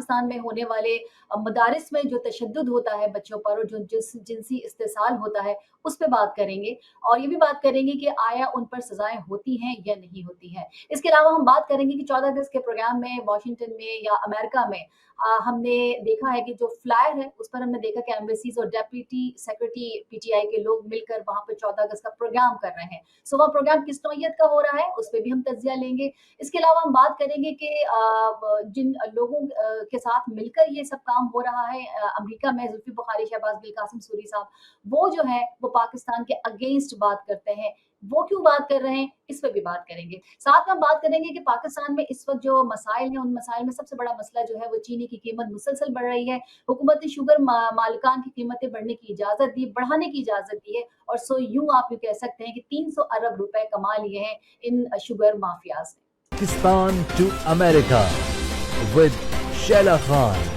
पाकिस्तान में होने वाले मदारिस में जो तशद्दुद होता है बच्चों पर और जो जिनसी इस्तेसाल होता है, उस पे बात करेंगे और ये भी बात करेंगे कि आया उन पर सज़ाएँ होती हैं या नहीं होती हैं। इसके अलावा हम बात करेंगे कि 14 अगस्त के प्रोग्राम में वाशिंगटन में या अमेरिका में हमने देखा है कि जो फ्लायर है, उस पर हमने देखा कि एम्बेसीज़ और डेप्यूटी सेक्रेटरी पीटीआई के लोग मिलकर वहाँ पे 14 अगस्त का प्रोग्राम कर रहे हैं। सो वह प्रोग्राम किस नौइयत का हो रहा है, उस पे भी हम तज्ज़िया लेंगे। इसके अलावा हम बात करेंगे कि जिन लोगों के साथ मिलकर ये सब काम हो रहा है अमेरिका में जुल्फ़ी बुखारी, शहबाज़ गिल, कासिम सूरी साहब, वो जो है वो पाकिस्तान के अगेंस्ट बात करते हैं। वो क्यों बात कर रहे हैं, इस पे भी बात करेंगे। साथ में हम बात करेंगे कि पाकिस्तान में इस वक़्त जो मसाइल हैं, उन मसाइल में सबसे बड़ा मसला जो है वो चीनी की कीमत मुसलसल बढ़ रही है। हुकूमत ने शुगर मालिकान की कीमतें बढ़ने की इजाज़त दी, बढ़ाने की इजाज़त दी है और सो यूँ आप यूँ कह सकते हैं कि 300 अरब रुपए कमा लिए हैं इन शुगर माफियाज़ ने। Pakistan to America with Sheila Khan.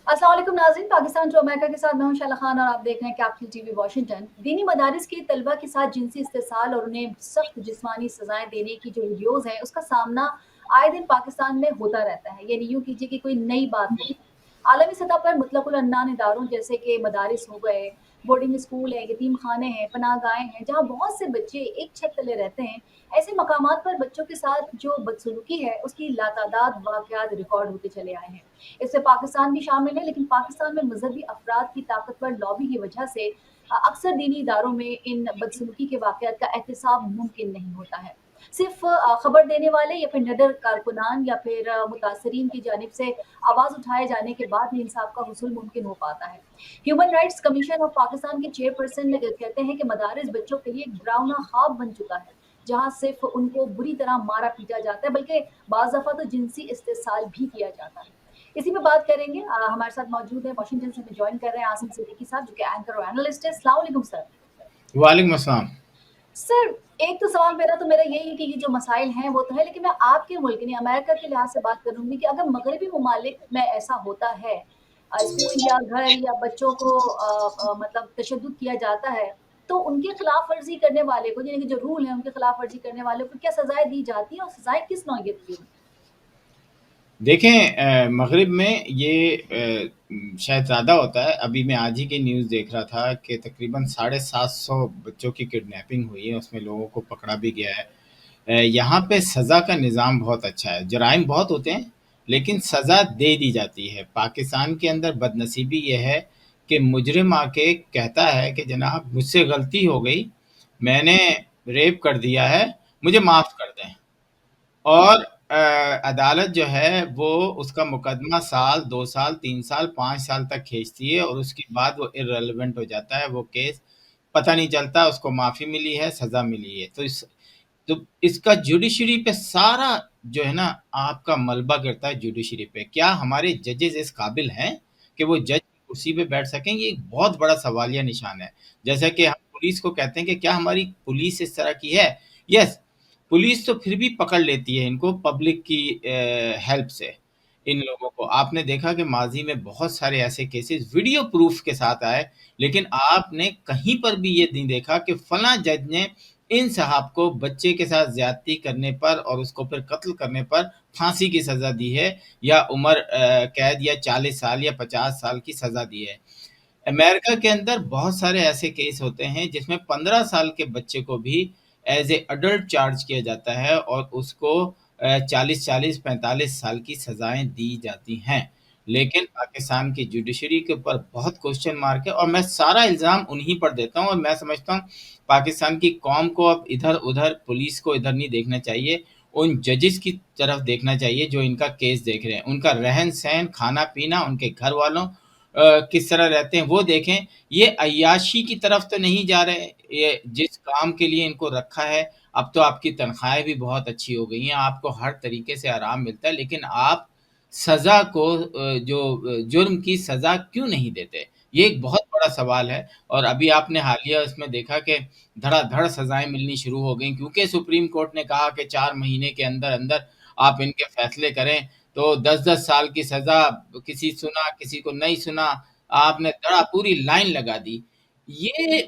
अस्सलाम वालेकुम नाज़रीन, पाकिस्तान टू अमेरिका के साथ मैं हूं शैला खान और आप देख रहे हैं कैपिटल टीवी वॉशिंगटन। दीनी मदारिस के तलबा के साथ जिनसी इस्तेसाल और उन्हें सख्त जिस्मानी सज़ाएँ देने की जो वीडियोज़ हैं, उसका सामना आए दिन पाकिस्तान में होता रहता है। यानी यूँ कीजिए कि कोई नई बात नहीं है। आलमी सतह पर मुतलकुल अन्नान इदारों जैसे कि मदारिस हो गए, बोर्डिंग स्कूल हैं, यतीम खाने हैं, पनाहगाहें हैं, जहाँ बहुत से बच्चे एक छत तले रहते हैं, ऐसे मकामात पर बच्चों के साथ जो बदसलूकी है, उसकी लातादाद वाक़यात रिकॉर्ड होते चले आए हैं। इसमें पाकिस्तान भी शामिल है, लेकिन पाकिस्तान में मज़हबी अफराद की ताकतवर लॉबी की वजह से अक्सर दीनी इदारों में इन बदसलूकी के वाक़यात का एहतसाब मुमकिन नहीं होता है। सिर्फ़ खबर देने वाले या फिर निडर कारकुनान या फिर मुतासरीन की जानिब से आवाज़ उठाए जाने के बाद ही इंसाफ का हुसूल मुमकिन हो पाता है। Human rights commission of Pakistan के चेयरपर्सन कहते हैं कि मदारिस बच्चों के लिए एक डरावना ख्वाब बन चुका है, जहाँ सिर्फ़ उनको बुरी तरह मारा-पीटा जाता है, बल्कि बाज़ दफ़ा तो जिनसी इस्तेसाल भी किया जाता है। इसी पे बात करेंगे। हमारे साथ मौजूद हैं वाशिंगटन से हमें जॉइन कर रहे हैं आसिम सिद्दीकी साहब, जो कि एंकर और एनालिस्ट है। अस्सलाम वालेकुम सर। वालेकुम अस्सलाम। सर, एक तो सवाल मेरा यही है कि ये जो मसाइल हैं वो तो है, लेकिन मैं आपके मुल्क यानी अमेरिका के लिहाज से बात करूँगी कि अगर मगरबी ममालिक में ऐसा होता है स्कूल या घर या बच्चों को मतलब तशद्दुद किया जाता है, तो उनकी खिलाफ वर्ज़ी करने वाले को यानी कि जो रूल है उनकी खिलाफ वर्ज़ी करने वाले को क्या सज़ाएँ दी जाती हैं और सज़ाएँ किस नौइयत की होती हैं? देखें मग़रिब में ये शायद ज़्यादा होता है। अभी मैं आज ही की न्यूज़ देख रहा था कि तकरीबन 750 बच्चों की किडनैपिंग हुई है, उसमें लोगों को पकड़ा भी गया है। यहाँ पे सज़ा का निज़ाम बहुत अच्छा है। जराइम बहुत होते हैं, लेकिन सज़ा दे दी जाती है। पाकिस्तान के अंदर बदनसीबी ये है कि मुजरिम आके कहता है कि जनाब मुझसे गलती हो गई, मैंने रेप कर दिया है, मुझे माफ़ कर दें। और अदालत जो है वो उसका मुकदमा साल, 2 साल, 3 साल, 5 साल तक खींचती है और उसके बाद वो इर्रेलेवेंट हो जाता है वो केस। पता नहीं चलता उसको माफ़ी मिली है, सज़ा मिली है। तो इसका जुडिशरी पे सारा जो है ना आपका मलबा गिरता है जुडिशरी पे। क्या हमारे जजेस इस काबिल हैं कि वो जज की कुर्सी पे बैठ सकें? ये एक बहुत बड़ा सवालिया निशान है। जैसा कि हम पुलिस को कहते हैं कि क्या हमारी पुलिस इस तरह की है? यस, पुलिस तो फिर भी पकड़ लेती है इनको पब्लिक की हेल्प से, इन लोगों को। आपने देखा कि माज़ी में बहुत सारे ऐसे केसेस वीडियो प्रूफ के साथ आए, लेकिन आपने कहीं पर भी ये नहीं देखा कि फलाँ जज ने इन साहब को बच्चे के साथ ज़्यादती करने पर और उसको फिर कत्ल करने पर फांसी की सज़ा दी है या उम्र कैद या 40 साल या 50 साल की सज़ा दी है। अमेरिका के अंदर बहुत सारे ऐसे केस होते हैं जिसमें 15 साल के बच्चे को भी एज़ ए अडल्ट चार्ज किया जाता है और उसको 40-40, 45 साल की सज़ाएँ दी जाती हैं। लेकिन पाकिस्तान की जुडिशरी के ऊपर बहुत क्वेश्चन मार्क है और मैं सारा इल्ज़ाम उन्हीं पर देता हूँ और मैं समझता हूँ पाकिस्तान की कौम को अब इधर-उधर पुलिस को इधर नहीं देखना चाहिए, उन जजेस की तरफ देखना चाहिए जो इनका केस देख रहे हैं। उनका रहन-सहन, खाना-पीना, उनके घर वालों किस तरह रहते हैं वो देखें। ये अय्याशी की तरफ तो नहीं जा रहे, ये जिस काम के लिए इनको रखा है, अब तो आपकी तनख्वाहें भी बहुत अच्छी हो गई हैं, आपको हर तरीके से आराम मिलता है, लेकिन आप सज़ा को जुर्म की सज़ा क्यों नहीं देते? ये एक बहुत बड़ा सवाल है और अभी आपने हालिया इसमें देखा कि धड़ाधड़ सज़ाएँ मिलनी शुरू हो गई क्योंकि सुप्रीम कोर्ट ने कहा कि 4 महीने के अंदर-अंदर आप इनके फैसले करें, तो 10-10 साल की सज़ा, किसी सुना, किसी को नहीं सुना, आपने पूरी लाइन लगा दी। ये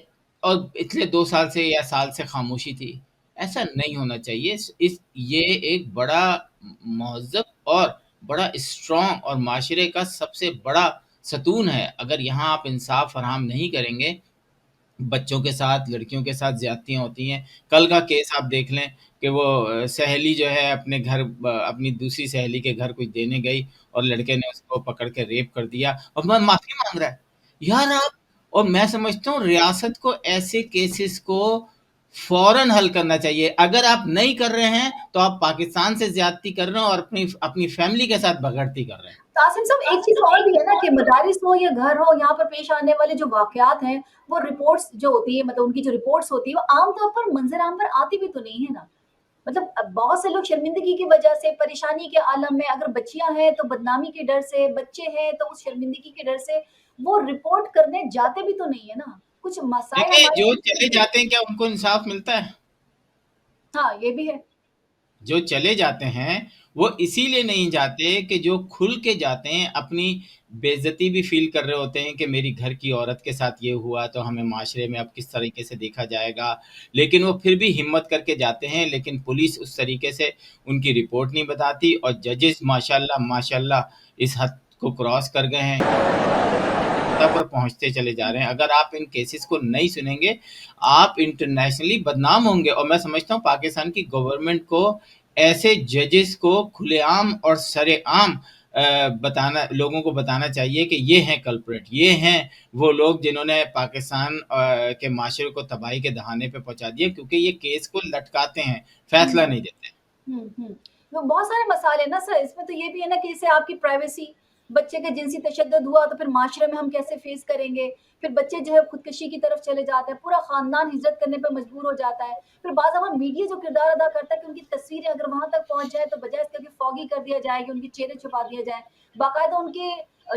और पिछले 2 साल से या साल से खामोशी थी। ऐसा नहीं होना चाहिए। इस ये एक बड़ा महज़्ज़ब और बड़ा स्ट्रॉन्ग और माशरे का सबसे बड़ा सतून है। अगर यहाँ आप इंसाफ फराहम नहीं करेंगे, बच्चों के साथ, लड़कियों के साथ ज़्यादतियाँ होती हैं। कल का केस आप देख लें कि वो सहेली जो है अपने घर अपनी दूसरी सहेली के घर कुछ देने गई और लड़के ने उसको पकड़ के रेप कर दिया और माफ़ी माँग रहा है। यार आप, और मैं समझता हूँ रियासत को ऐसे केसेस को फ़ौरन हल करना चाहिए। अगर आप नहीं कर रहे हैं, तो आप पाकिस्तान से ज़्यादती कर रहे हैं और अपनी अपनी फैमिली के साथ भगड़ती कर रहे हैं। कासिम साहब, एक चीज़ और भी है ना कि मदारिस हो या घर हो, यहाँ पर पेश आने वाले जो वाक़यात हैं, वो रिपोर्ट्स जो होती है, मतलब उनकी जो रिपोर्ट्स होती है, वो आम तौर पर मंज़र-आम पर आती भी तो नहीं है ना। मतलब बहुत से लोग शर्मिंदगी की वजह से, परेशानी के आलम में, अगर बच्चियाँ हैं तो बदनामी के डर से, बच्चे हैं तो उस शर्मिंदगी के डर से, वो रिपोर्ट करने जाते भी तो नहीं है ना। कुछ मसाइल देखिए, हमारे जो बीच में चले भी है। जाते हैं, क्या उनको इंसाफ मिलता है? हाँ, ये भी है। जो चले जाते हैं, वो इसीलिए नहीं जाते कि जो खुल के जाते हैं, अपनी बेइज़्ज़ती भी फ़ील कर रहे होते हैं कि मेरी घर की औरत के साथ ये हुआ, तो हमें माशरे में अब किस तरीके से देखा जाएगा। लेकिन वो फिर भी हिम्मत करके जाते हैं, लेकिन पुलिस उस तरीके से उनकी रिपोर्ट नहीं बताती और जजेस माशाअल्लाह माशाअल्लाह इस हद को क्रॉस कर गए हैं, पर पहुंचते चले जा रहे हैं। अगर आप इन केसेस को नहीं सुनेंगे, आप इंटरनेशनली बदनाम होंगे। और मैं समझता हूँ पाकिस्तान की गवर्नमेंट को ऐसे जजेस को खुलेआम और सरेआम बताना, लोगों को बताना चाहिए कि ये हैं कल्प्रिट, ये हैं वो लोग जिन्होंने पाकिस्तान के माशरे को तबाही के दहाने पे पहुंचा दिया, क्योंकि ये केस को लटकाते हैं, फैसला हुँ। नहीं देते। तो बहुत सारे मसाले हैं ना सर, इसमें तो ये भी है ना कि इससे आपकी प्राइवेसी, बच्चे का जिनसी तशद्दुद हुआ तो फिर माशरे में हम कैसे फेस करेंगे, फिर बच्चे जो है खुदकुशी की तरफ चले जाते हैं, पूरा खानदान हिजरत करने पर मजबूर हो जाता है। फिर बाज़ दफ़ा मीडिया जो किरदार अदा करता है कि उनकी तस्वीरें अगर वहाँ तक पहुँच जाए तो बजाय इसके कि फॉगी कर दिया जाए कि उनके चेहरे छुपा दिए जाएँ, बाकायदा उनके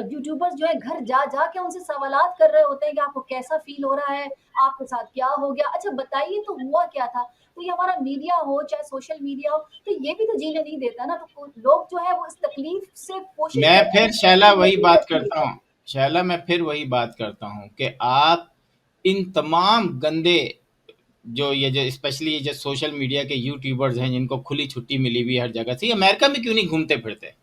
यूट्यूबर्स जो है घर जा के उनसे सवालात कर रहे होते हैं कि आपको कैसा फ़ील हो रहा है, आपके साथ क्या हो गया? अच्छा बताइए तो हुआ क्या था? तो ये हमारा मीडिया हो, चाहे सोशल मीडिया हो, तो ये भी तो जीने नहीं देता ना, तो लोग जो है वो इस तकलीफ से कोशिश मैं करते हैं फिर कि शैला अपनी वही नस्ल बात बची करता है। हूँ, शैला मैं फिर वही बात करता हूँ कि आप इन तमाम गंदे, जो ये जो स्पेशली ये जो सोशल मीडिया के यूट्यूबर्स हैं जिनको खुली छुट्टी मिली हुई है हर जगह से, ये अमेरिका में क्यों नहीं घूमते फिरते?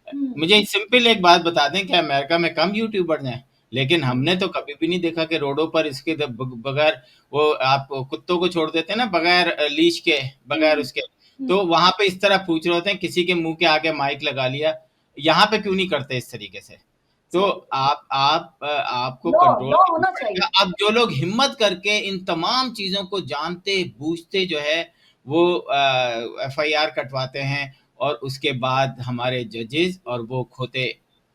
हुँ, मुझे सिंपल एक बात बता दें, क्या अमेरिका में कम यूट्यूबर्स हैं? लेकिन हुँ, हमने तो कभी भी नहीं देखा कि रोडों पर इसके बगैर, वो आप कुत्तों को छोड़ देते हैं ना बगैर लीश के, बगैर हुँ, उसके, तो हुँ, वहां पे इस तरह पूछ रहे होते हैं, किसी के मुंह के आगे माइक लगा लिया। यहाँ पे क्यों नहीं करते इस तरीके से? तो सही। आपको लॉ कंट्रोल लॉ करना होना पड़ेगा। चाहिए। अब जो लोग हिम्मत करके इन तमाम चीज़ों को जानते बूझते जो है वो एफआईआर कटवाते हैं, और उसके बाद हमारे जजेस और वो खोते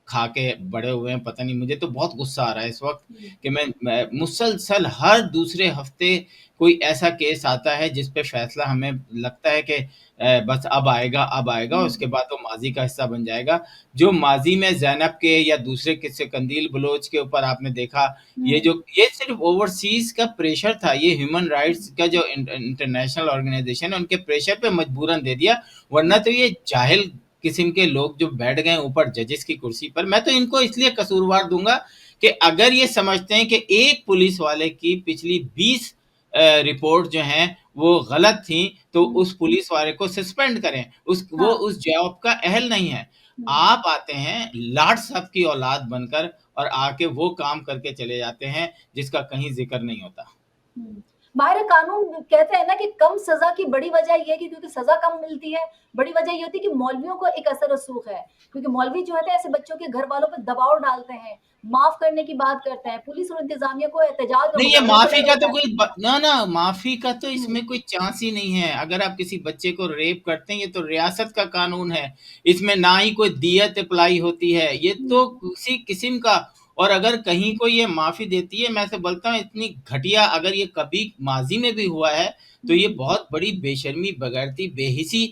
खा के बड़े हुए हैं। पता नहीं, मुझे तो बहुत गुस्सा आ रहा है इस वक्त हुँ, कि मैं मुसलसल हर दूसरे हफ्ते कोई ऐसा केस आता है जिस पे फैसला हमें लगता है कि बस अब आएगा, हुँ, उसके बाद वो माजी का हिस्सा बन जाएगा। जो माजी में ज़ैनब के या दूसरे किस्से कंदील बलोच के ऊपर आपने देखा, हुँ, ये सिर्फ ओवरसीज का प्रेशर था, ये ह्यूमन राइट्स का जो इंटरनेशनल ऑर्गेनाइजेशन है उनके प्रेशर पे मजबूरन दे दिया, वरना हुँ, तो ये जाहिल किस्म के लोग जो बैठ गए ऊपर जजेस की कुर्सी पर। मैं तो इनको इसलिए कसूरवार दूंगा कि अगर ये समझते हैं कि एक पुलिस वाले की पिछली 20 रिपोर्ट जो हैं वो गलत थी, तो हुँ, उस पुलिस वाले को सस्पेंड करें, वो हाँ, उस जॉब का अहल नहीं है। हुँ। आप आते हैं लाट साहब की औलाद बनकर और आके वो काम करके चले जाते हैं जिसका कहीं जिक्र नहीं होता। हुँ। माहिर कानून कहते हैं ना कि कम सज़ा की बड़ी वजह ये है कि क्योंकि सज़ा कम मिलती है, बड़ी वजह ये होती है कि मौलवियों को एक असर रसूख है। क्योंकि मौलवी जो होते हैं ऐसे बच्चों के घर वालों पे दबाव डालते हैं, माफ़ करने की बात करते हैं, पुलिस और इंतज़ामिया को एहतजाज और नहीं, ये मुज़ाहरा माफ़ी करना का तो होता है। कोई ना, ना, माफ़ी का तो हुँ, इसमें कोई चांस ही नहीं है। अगर आप किसी बच्चे को रेप करते हैं, ये तो रियासत का कानून है। इसमें ना ही कोई दियत अप्लाई होती है। ये हुँ, तो किसी किस्म का, और अगर कहीं कोई ये माफ़ी देती है, मैं तो बोलता हूँ इतनी घटिया, अगर ये कभी माज़ी में भी हुआ है, तो ये हुँ, बहुत बड़ी बेशर्मी, बगैरती, बेहिसी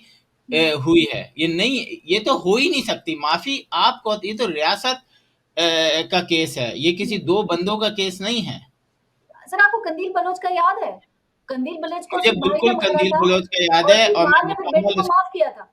हुँ। हुई है। ये नहीं, ये तो हो ही नहीं सकती। माफ़ी आपको, ये तो रियासत का केस है। ये किसी हुँ। 2 बंदों का केस नहीं है। सर आपको कंदील बलोच का याद है? कंदील बलोच को मुझे सिर्फ भाई बिल्कुल का मसला कंदील था बलोच का याद और है, उसकी और माँ मैं ने फिर बेटे मुकम्मल को इस, माफ़ किया था।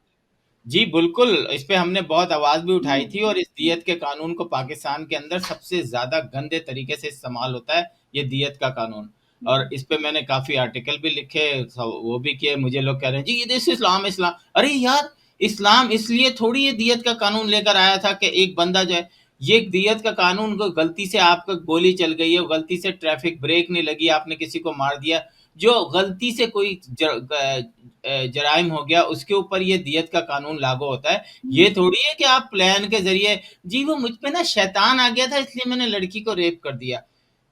जी, बिल्कुल, इस पे हमने बहुत आवाज़ भी हुँ, उठाई थी, और इस दियत के कानून को पाकिस्तान के अंदर सबसे ज़्यादा गंदे तरीके से इस्तेमाल होता है, ये दियत का कानून। और हुँ, इस पे मैंने काफ़ी आर्टिकल भी लिखे, वो भी किए। मुझे लोग कह रहे हैं, जी, दिस इस्लाम इस्लाम। अरे यार! इस्लाम इसलिए थोड़ी ये दियत का कानून लेकर आया था कि एक बंदा जो है, ये दियत का कानून को गलती से आपका गोली चल गई है, गलती से ट्रैफिक ब्रेक नहीं लगी, आपने किसी को मार दिया, जो गलती से कोई जराइम हो गया, उसके ऊपर ये दियत का कानून लागू होता है। ये थोड़ी है कि आप प्लान के जरिए, जी वो मुझ पे ना शैतान आ गया था इसलिए मैंने लड़की को रेप कर दिया,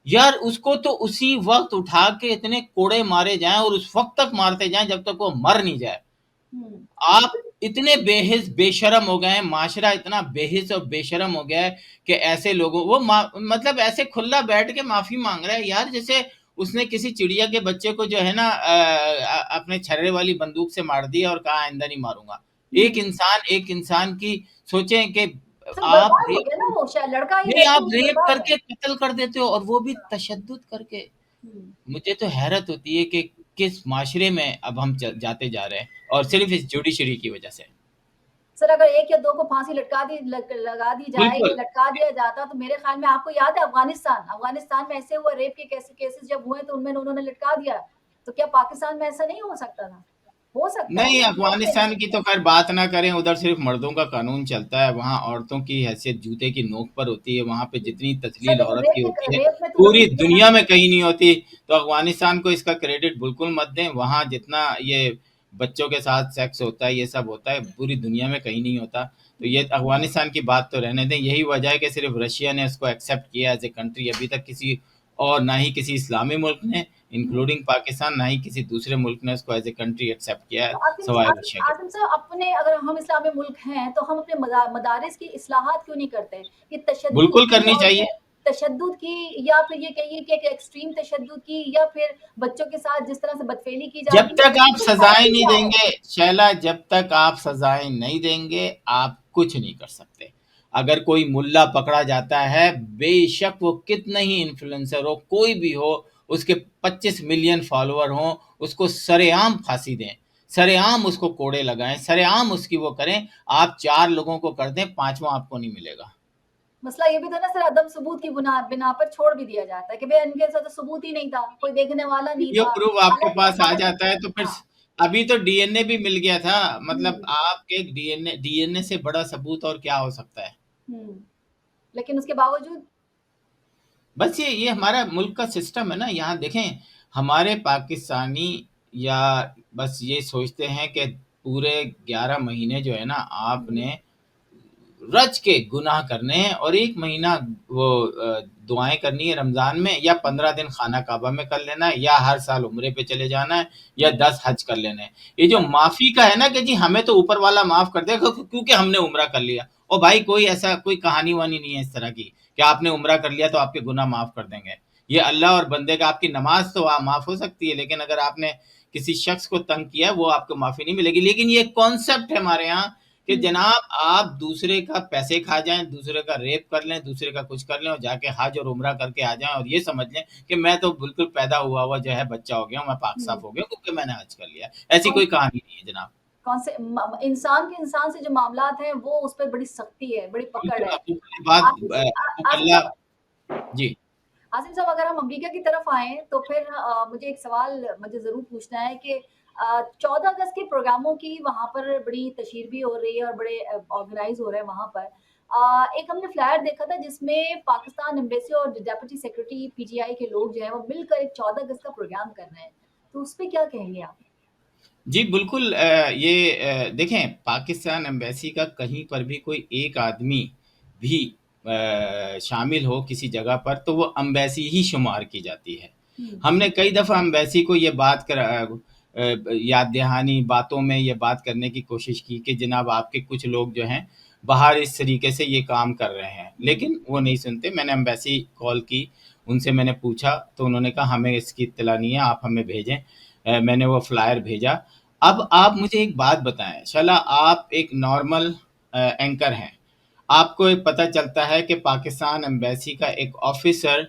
यार उसको तो उसी वक्त उठा के इतने कोड़े मारे जाएं और उस वक्त तक मारते जाएं जब तक वो मर नहीं जाए। हम्म। आप इतने बेहिस बेशरम हो गए हैं, माशरा इतना बेहिस और बेशरम हो गया है कि ऐसे लोगों वो मतलब ऐसे खुला बैठ के माफी मांग रहा है यार, जैसे उसने किसी चिड़िया के बच्चे को जो है ना अपने छर्रे वाली बंदूक से मार दिया और कहा आइंदा नहीं मारूंगा। हम्म। एक इंसान की सोचें कि सब आप बर्बाद हो गया ना, वो शायद लड़का ही नहीं, लड़की आप भी रेप बर्बाद है। करके कत्ल कर देते हो और वो भी तशद्दुद करके। हम्म। मुझे तो हैरत होती है कि किस माशरे में अब हम जाते जा रहे हैं, और सिर्फ इस जुडिशरी की वजह से। सर अगर एक या दो को फांसी लगा दी जाए या बिल्कुल। लटका दिया जाता, तो मेरे ख्याल में, आपको याद है अफगानिस्तान में ऐसे हुआ, रेप के कैसे केसेस जब हुए तो उनमें उन्होंने लटका दिया, तो क्या पाकिस्तान में ऐसा नहीं हो सकता था? हो सकता है, नहीं, लेकिन कैसे? अफगानिस्तान की तो खैर बात ना करें, उधर सिर्फ मर्दों का कानून चलता है, वहाँ औरतों की हैसियत जूते की नोक पर होती है, वहाँ पे जितनी सर तस्लील लेकिन औरत की होती है रेप में तो पूरी वही है ना। दुनिया में कहीं नहीं होती। तो अफगानिस्तान को इसका क्रेडिट बिल्कुल मत दें, वहाँ जितना ये बच्चों के साथ सेक्स होता है, ये सब होता है, पूरी दुनिया में कहीं नहीं होता। तो ये अफगानिस्तान की बात तो रहने दें, यही वजह है कि सिर्फ रशिया ने उसको एक्सेप्ट किया एज ए कंट्री, अभी तक किसी और ना ही किसी इस्लामी मुल्क ने, इंक्लूडिंग पाकिस्तान, ना ही किसी दूसरे मुल्क ने उसको एज ए कंट्री एक्सेप्ट किया है तो सवाए रशिया के। आसिम साहब, अपने, अगर हम इस्लामी मुल्क हैं तो हम अपने मदारिस की इस्लाहात क्यों नहीं करते? ये तशद्दुद बिल्कुल की करनी और चाहिए। फिर तशद्दुद की, या फिर ये कहिए कि एक एक्सट्रीम तशद्दुद की, या फिर बच्चों के साथ जिस तरह से बदफेली की जब जाती है, तक आप तो सजाएं करेक्ट नहीं क्या है? देंगे शैला, जब तक आप सजाएं नहीं देंगे आप कुछ नहीं कर सकते। अगर कोई मुल्ला पकड़ा जाता है, बेशक वो कितना ही इन्फ्लुएंसर हो, कोई भी हो, उसके 25 मिलियन फॉलोअर हो, उसको सरेआम फांसी दें, सरेआम उसको कोड़े लगाएं, सरेआम उसकी वो करें। आप 4 लोगों को कर दें, 5वां आपको नहीं मिलेगा। मसला ये भी था ना सर, अदम सबूत की बिना पर छोड़ भी दिया जाता है कि भाई इनके साथ तो सबूत ही नहीं था, कोई देखने वाला नहीं वीडियो था। प्रूफ आपके हालांकि पास आ हालांकि जाता है तो फिर हाँ। अभी तो डीएनए भी मिल गया था, मतलब हम्म। आपके डीएनए डीएनए से बड़ा सबूत और क्या हो सकता है। हम्म। लेकिन उसके बावजूद। बस ये हमारा मुल्क का सिस्टम है ना, यहाँ देखें हमारे पाकिस्तानी या बस ये सोचते हैं कि पूरे 11 महीने जो है ना हम्म। आपने रच के गुनाह करने हैं, और 1 महीना वो दुआएं करनी है रमजान में, या 15 दिन खाना काबा में कर लेना है, या हर साल उम्रे पे चले जाना है, या हम्म। 10 हज कर लेने हैं। ये जो माफी का है ना कि जी हमें तो ऊपर वाला माफ कर देगा क्योंकि हमने उम्रा कर लिया, और भाई कोई ऐसा कोई कहानी वानी नहीं है इस तरह की कि आपने उम्रा कर लिया तो आपके गुनाह माफ कर देंगे। ये अल्लाह और बंदे का, आपकी नमाज तो माफ हो सकती है, लेकिन अगर आपने किसी शख्स को तंग किया वो आपको माफी नहीं मिलेगी। लेकिन ये कॉन्सेप्ट है हमारे यहाँ कि हम्म। जनाब आप दूसरे का पैसे खा जाएं, दूसरे का रेप कर लें, दूसरे का कुछ कर लें और जाके हज और उम्रा करके आ जाएं, और ये समझ लें कि मैं तो बिल्कुल पैदा हुआ हुआ जो है बच्चा हो गया हूँ, मैं पाक हम्म। साफ हो गया क्योंकि मैंने हज कर लिया। ऐसी कौन कोई कहानी नहीं है जनाब। कौन से इंसान के इंसान से जो मामलात हैं, वो उस पर बड़ी सख्ती है, बड़ी पकड़ बिल्कुल है। हकूक बात हकूक आसिम अल्लाह। साहब, जी। आसिम साहब, अगर हम अमेरिका की तरफ आए तो फिर मुझे एक सवाल मुझे ज़रूर पूछना है कि 14 अगस्त के प्रोग्रामों की वहाँ पर बड़ी तशहीर भी हो रही है और बड़े ऑर्गेनाइज हो रहे हैं वहाँ पर। एक हमने फ्लायर देखा था जिसमें पाकिस्तान एम्बेसी और डेप्यूटी सेक्रेटरी पीजीआई के लोग जो हैं वो मिलकर एक 14 अगस्त का प्रोग्राम कर रहे हैं, तो उस पर क्या कहेंगे आप? जी बिल्कुल, देखें पाकिस्तान एम्बेसी का कहीं पर भी कोई एक आदमी भी शामिल हो किसी जगह पर तो वो एम्बेसी ही शुमार की जाती है। हम्म। हमने कई दफ़ा एम्बेसी को ये बात याद दहानी बातों में ये बात करने की कोशिश की कि जनाब आपके कुछ लोग जो हैं बाहर इस तरीके से ये काम कर रहे हैं, हम्म। लेकिन वो नहीं सुनते। मैंने एम्बेसी कॉल की, उनसे मैंने पूछा तो उन्होंने कहा हमें इसकी इत्तला नहीं है, आप हमें भेजें। मैंने वो फ्लायर भेजा। अब आप मुझे एक बात बताएं शाला, आप एक नॉर्मल एंकर हैं, आपको एक पता चलता है कि पाकिस्तान एम्बेसी का एक ऑफिसर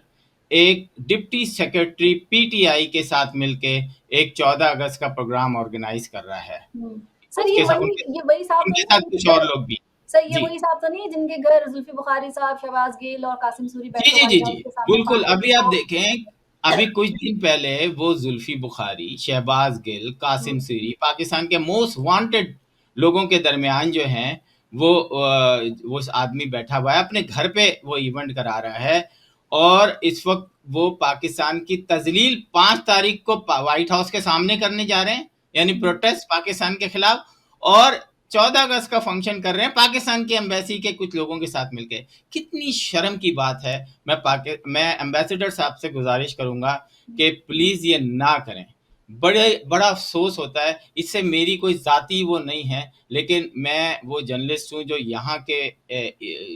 एक डिप्टी सेक्रेटरी पीटीआई के साथ मिलके एक 14 अगस्त का प्रोग्राम ऑर्गेनाइज कर रहा है। हम्म। सर उसके साथ उनके ये वही साहब तो उनके नहीं है साथ कुछ जिनके और घर, लोग भी। सर ये जी वही साहब तो नहीं है जिनके घर जुल्फी बुखारी साहब, शहबाज गिल और कासिम सूरी जी बैठे जी जी व्हाइट जी हाउस के सामने बिल्कुल। खाते थे अभी आप तो। देखें, अभी कुछ दिन पहले वो जुल्फी बुखारी, शहबाज गिल, कासिम हम्म। सीरी, पाकिस्तान के मोस्ट वांटेड लोगों के दरमियान जो है वो आदमी बैठा हुआ है, अपने घर पे वो इवेंट करा रहा है, और इस वक्त वो पाकिस्तान की तजलील 5 तारीख को व्हाइट हाउस के सामने करने जा रहे हैं, यानी प्रोटेस्ट पाकिस्तान के खिलाफ, और 14 अगस्त का फंक्शन कर रहे हैं पाकिस्तान की एम्बेसी के कुछ लोगों के साथ मिलकर। कितनी शर्म की बात है। मैं एम्बेसडर साहब से गुजारिश करूंगा कि प्लीज ये ना करें। बड़ा अफसोस होता है, इससे मेरी कोई जाती वो नहीं है, लेकिन मैं वो जर्नलिस्ट हूँ जो यहाँ के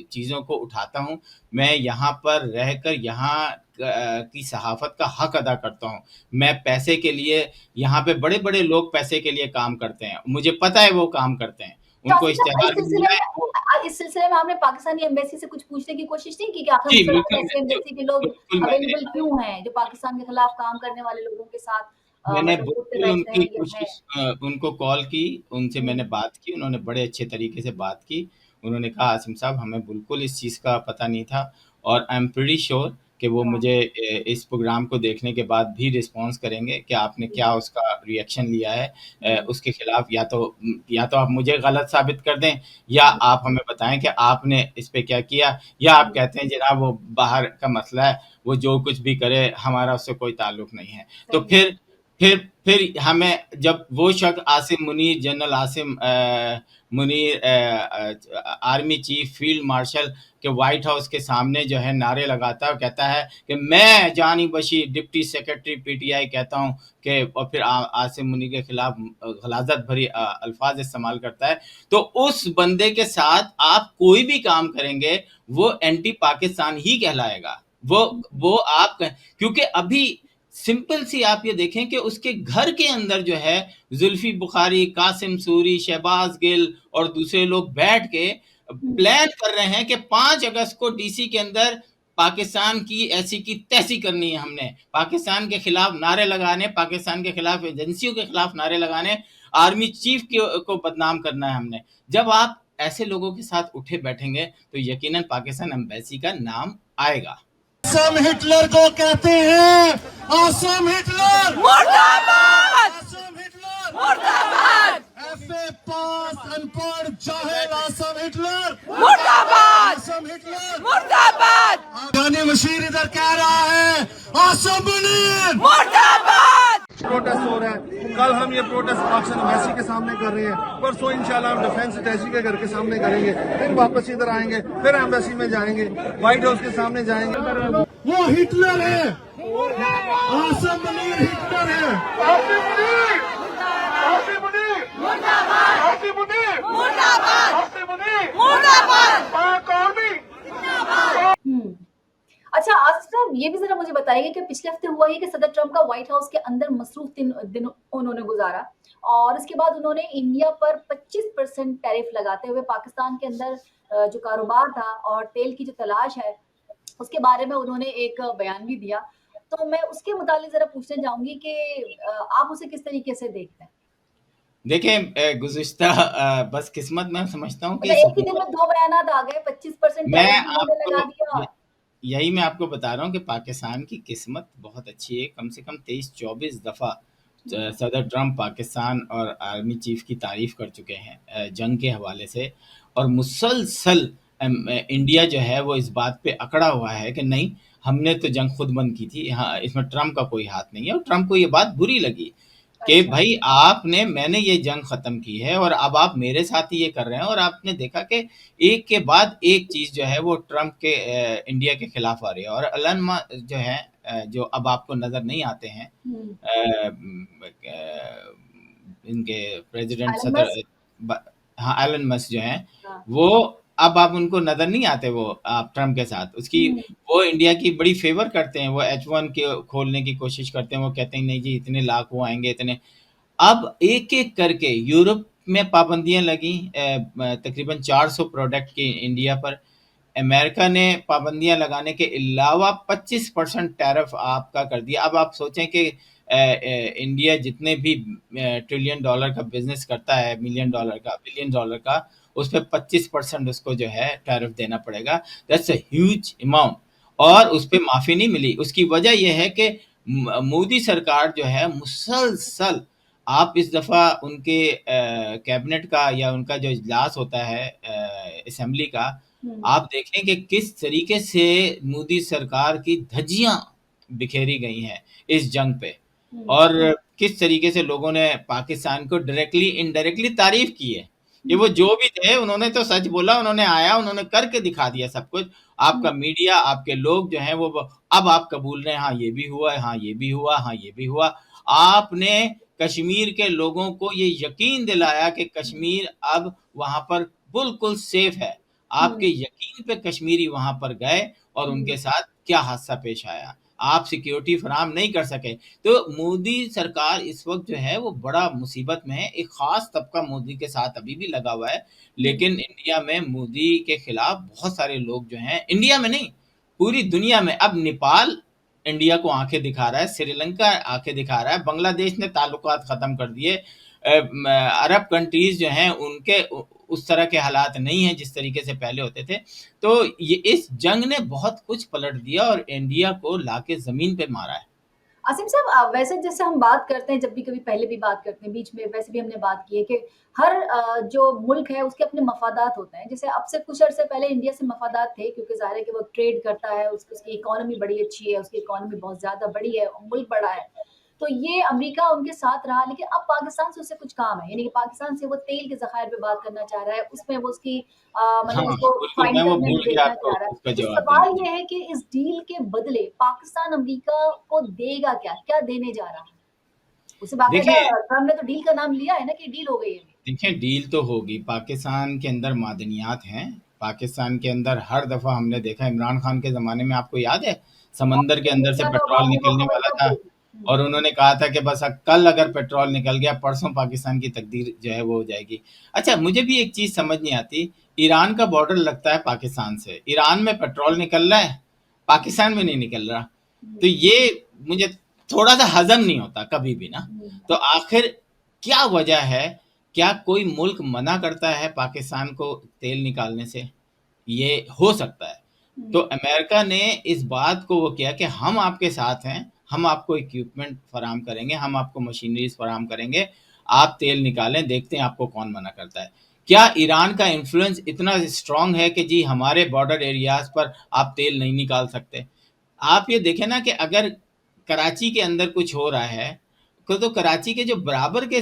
चीज़ों को उठाता हूँ। मैं यहाँ पर रहकर यहाँ की सहाफ़त का हक अदा करता हूँ। मैं पैसे के लिए, यहाँ पे बड़े-बड़े लोग पैसे के लिए काम करते हैं। मुझे पता है वो काम करते हैं। तो उनको आसिफ साहब, इश्तिहार मिल रहा है वो। इस सिलसिले में आपने पाकिस्तानी एम्बेसी से कुछ पूछने की कोशिश नहीं की कि आखिर जी, मुसलमान बिल्कुल, ऐसी एम्बेसी के लोग बिल्कुल मैंने अवेलेबल क्यों हैं, जो पाकिस्तान के खिलाफ काम करने वाले लोगों के साथ मैंने मतलब उठते बिल्कुल बैठते उनकी हैं या हैं? कोशिश उनको कॉल की, उनसे हुँ, मैंने बात की, उन्होंने बड़े अच्छे तरीके से बात की। उन्होंने कहा, "आसिम साहब, हमें बिल्कुल इस चीज़ का पता नहीं था, और आई एम प्रीटी श्योर कि वो हाँ, मुझे इस प्रोग्राम को देखने के बाद भी रिस्पॉन्स करेंगे कि आपने जी, क्या उसका रिएक्शन लिया है। हुँ, उसके खिलाफ या तो आप मुझे गलत साबित कर दें, या जी, आप हमें बताएँ कि आपने इस पे क्या किया, या आप हुँ, कहते हैं जनाब वो बाहर का मसला है, वो जो कुछ भी करे हमारा उससे कोई ताल्लुक नहीं है।" तो सही है। फिर हमें जब वो शख्स Asim Munir, general Asim Munir, army chief field marshal के व्हाइट हाउस के सामने जो है नारे लगाता है और कहता है कि मैं जानी बशीर डिप्टी सेक्रेटरी पीटीआई कहता हूं कि, और फिर आसिम मुनीर के खिलाफ गलाजत भरी अल्फाज इस्तेमाल करता है, तो उस बंदे के साथ आप कोई भी काम करेंगे वो एंटी पाकिस्तान ही कहलाएगा। वो आप क्योंकि अभी सिंपल सी आप ये देखें कि उसके घर के अंदर जो है जुल्फी बुखारी, कासिम सूरी, शहबाज गिल और दूसरे लोग बैठ के हुँ, प्लान कर रहे हैं कि 5 अगस्त को डीसी के अंदर पाकिस्तान की ऐसी की तैसी करनी है। हमने पाकिस्तान के खिलाफ नारे लगाने, पाकिस्तान के खिलाफ एजेंसियों के खिलाफ नारे लगाने, आर्मी चीफ को बदनाम करना है हमने। जब आप ऐसे लोगों के साथ उठे बैठेंगे तो यकीनन पाकिस्तान एम्बेसी का नाम आएगा। आसम हिटलर को कहते हैं, आसम हिटलर मुर्दाबाद, आसम हिटलर मुर्दाबाद, एफए पास अनपढ़ जाहिल आसम हिटलर मुर्दाबाद, आसम हिटलर मुर्दाबाद। जानी बशीर इधर कह रहा है, आसम मुनीर मुर्दाबाद। प्रोटेस्ट हो रहा है। कल हम ये प्रोटेस्ट पाकिस्तान एम्बेसी के सामने कर रहे हैं, परसों इंशाल्लाह हम डिफेंस अटैची के घर के सामने करेंगे, फिर वापस इधर आएंगे, फिर एम्बेसी में जाएंगे, व्हाइट हाउस के सामने जाएंगे। वो हिटलर है, आसम मुनीर हिटलर है। आसिम मुनीर, आसिम मुनीर मुर्दाबाद, आसिम मुनीर मुर्दाबाद, आसिम मुनीर मुर्दाबाद, पाक आर्मी मुर्दाबाद। हुँ। अच्छा आसिफ साहब, ये भी ज़रा मुझे बताइए कि पिछले हफ्ते हुआ ये कि सदर ट्रंप का व्हाइट हाउस के अंदर मसरूफ दिन उन्होंने गुज़ारा, और उसके बाद उन्होंने इंडिया पर 25% टैरिफ लगाते हुए पाकिस्तान के अंदर जो कारोबार था और तेल की जो तलाश है, उसके बारे में उन्होंने एक बयान भी दिया। तो मैं उसके मुतालिक ज़रा पूछना चाहूँगी कि आप उसे किस तरीके से देखते हैं? देखें, गुज़िश्ता बस किस्मत मैं समझता हूँ कि मतलब इस एक ही दिन हुकूमत, में 2 बयानात आ गए, 25% मैं टैरिफ भी उन्होंने लगा आपको दिया। य यही मैं आपको बता रहा हूँ कि पाकिस्तान की किस्मत बहुत अच्छी है। कम से कम 23-24 दफ़ा सदर ट्रंप पाकिस्तान और आर्मी चीफ की तारीफ़ कर चुके हैं जंग के हवाले से, और मुसलसल इंडिया जो है वो इस बात पे अकड़ा हुआ है कि नहीं, हमने तो जंग खुद बंद की थी। हाँ, इसमें ट्रंप का कोई हाथ नहीं है, और ट्रंप को ये बात बुरी लगी कि अच्छा। भाई मैंने ये जंग खत्म की है और अब आप मेरे साथ ही ये कर रहे हैं, और आपने देखा कि एक के बाद एक चीज जो है वो ट्रंप के इंडिया के खिलाफ आ रही है। और एलन जो है जो अब आपको नजर नहीं आते हैं, हुँ। इनके प्रेसिडेंट एलन सदर, मस्क। हाँ, एलन मस्क जो हैं, हाँ। वो अब आप उनको नजर नहीं आते, वो आप ट्रम्प के साथ उसकी, हुँ। वो इंडिया की बड़ी फेवर करते हैं, वो H1 के खोलने की कोशिश करते हैं, वो कहते हैं नहीं जी इतने लाख वो आएंगे इतने। अब एक एक करके यूरोप में पाबंदियां लगी, तकरीबन 400 प्रोडक्ट की इंडिया पर। अमेरिका ने पाबंदियां लगाने के अलावा 25% टैरिफ आपका कर दिया। अब आप सोचें कि इंडिया जितने भी ट्रिलियन डॉलर का बिजनेस करता है, मिलियन डॉलर का, बिलियन डॉलर का, उस पर 25% उसको जो है टैरिफ देना पड़ेगा। दैट्स अ ह्यूज अमाउंट, और उस पर माफ़ी नहीं मिली। उसकी वजह यह है कि मोदी सरकार जो है मुसलसल आप इस दफ़ा उनके कैबिनेट का या उनका जो इजलास होता है असेंबली का, हुँ, आप देखें कि किस तरीके से मोदी सरकार की धज्जियाँ बिखेरी गई हैं इस जंग पे, हुँ, और किस तरीके से लोगों ने पाकिस्तान को डायरेक्टली इनडायरेक्टली तारीफ की है कि वो हुँ, जो भी थे उन्होंने तो सच बोला, उन्होंने आया, उन्होंने करके दिखा दिया सब कुछ। हुँ, आपका मीडिया, आपके लोग जो हैं वो अब आप कबूल रहे हैं, हाँ ये भी हुआ है, हाँ ये भी हुआ, हाँ ये भी हुआ। आपने कश्मीर के लोगों को ये यकीन दिलाया कि कश्मीर अब वहां पर बिल्कुल सेफ है। आपके हुँ, यकीन पे कश्मीरी वहां पर गए और हुँ, उनके साथ क्या हादसा पेश आया। आप सिक्योरिटी फराहम नहीं कर सके। तो मोदी सरकार इस वक्त जो है वो बड़ा मुसीबत में है। एक खास तबका मोदी के साथ अभी भी लगा हुआ है, हुँ, लेकिन इंडिया में मोदी के खिलाफ बहुत सारे लोग जो हैं, इंडिया में नहीं पूरी दुनिया में, अब नेपाल इंडिया को आंखें दिखा रहा है, श्रीलंका आंखें दिखा रहा है, बांग्लादेश ने ताल्लुकात खत्म कर दिए। अरब कंट्रीज जो हैं उनके उस तरह के हालात नहीं हैं जिस तरीके से पहले होते थे। तो ये इस जंग ने बहुत कुछ पलट दिया और इंडिया को लाके जमीन पे मारा है। आसिम साहब वैसे जैसे हम बात करते हैं जब भी कभी पहले भी बात करते हैं बीच में वैसे भी हमने बात की है कि हर जो मुल्क है उसके अपने मफादात होते हैं जैसे अब से कुछ अरसे पहले इंडिया से मफादात थे क्योंकि ज़ाहिर है कि वो ट्रेड करता है उसकी इकोनॉमी बड़ी अच्छी है उसकी इकोनॉमी बहुत ज़्यादा बड़ी है मुल्क बड़ा है तो ये अमेरिका उनके साथ रहा लेकिन अब पाकिस्तान से उससे कुछ काम है यानी कि पाकिस्तान से वो तेल के ज़खायर पे बात करना चाह रहा है उसमें वो उसकी हाँ, मतलब उसको बिल्कुल, फाइंड मैं वो करने में भूल गया देखना आपको चाह रहा है उसका तो जवाब देना। सवाल जी। ये है कि इस डील के बदले पाकिस्तान अमेरिका को देगा क्या? क्या देने जा रहा है? उसे बाकायदा देखिए ट्रम्प ने तो डील का नाम लिया है ना कि डील हो गई है अभी। देखिए डील तो होगी। पाकिस्तान के अंदर मादनियात हैं। पाकिस्तान के अंदर हर दफ़ा हमने देखा, इमरान खान के ज़माने में आपको याद है, बहुत समंदर के पहले अंदर से लिया था पेट्रोल बाद में वो निकलने खबर वाला कब था गई थी। हुँ, और उन्होंने कहा था कि बस कल अगर पेट्रोल निकल गया, परसों पाकिस्तान की तकदीर जो है वो हो जाएगी। अच्छा, मुझे भी एक चीज़ समझ नहीं आती, ईरान का बॉर्डर लगता है पाकिस्तान से, ईरान में पेट्रोल निकल रहा है, पाकिस्तान में नहीं निकल रहा। तो हुँ, ये मुझे थोड़ा-सा हज़म नहीं होता कभी भी ना। हुँ, तो आखिर क्या वजह है? क्या कोई मुल्क मना करता है पाकिस्तान को तेल निकालने से? ये हो सकता है। तो हुँ, अमेरिका ने इस बात को वो किया कि हम आपके साथ हैं, हम आपको इक्विपमेंट फराहम करेंगे, हम आपको मशीनरीज़ फराहम करेंगे, आप तेल निकालें, देखते हैं आपको कौन मना करता है। क्या ईरान का इन्फ्लुएंस इतना स्ट्रॉन्ग है कि जी हमारे बॉर्डर एरियाज़ पर आप तेल नहीं निकाल सकते? आप ये देखें ना कि अगर कराची के अंदर कुछ हो रहा है, तो कराची के जो बराबर के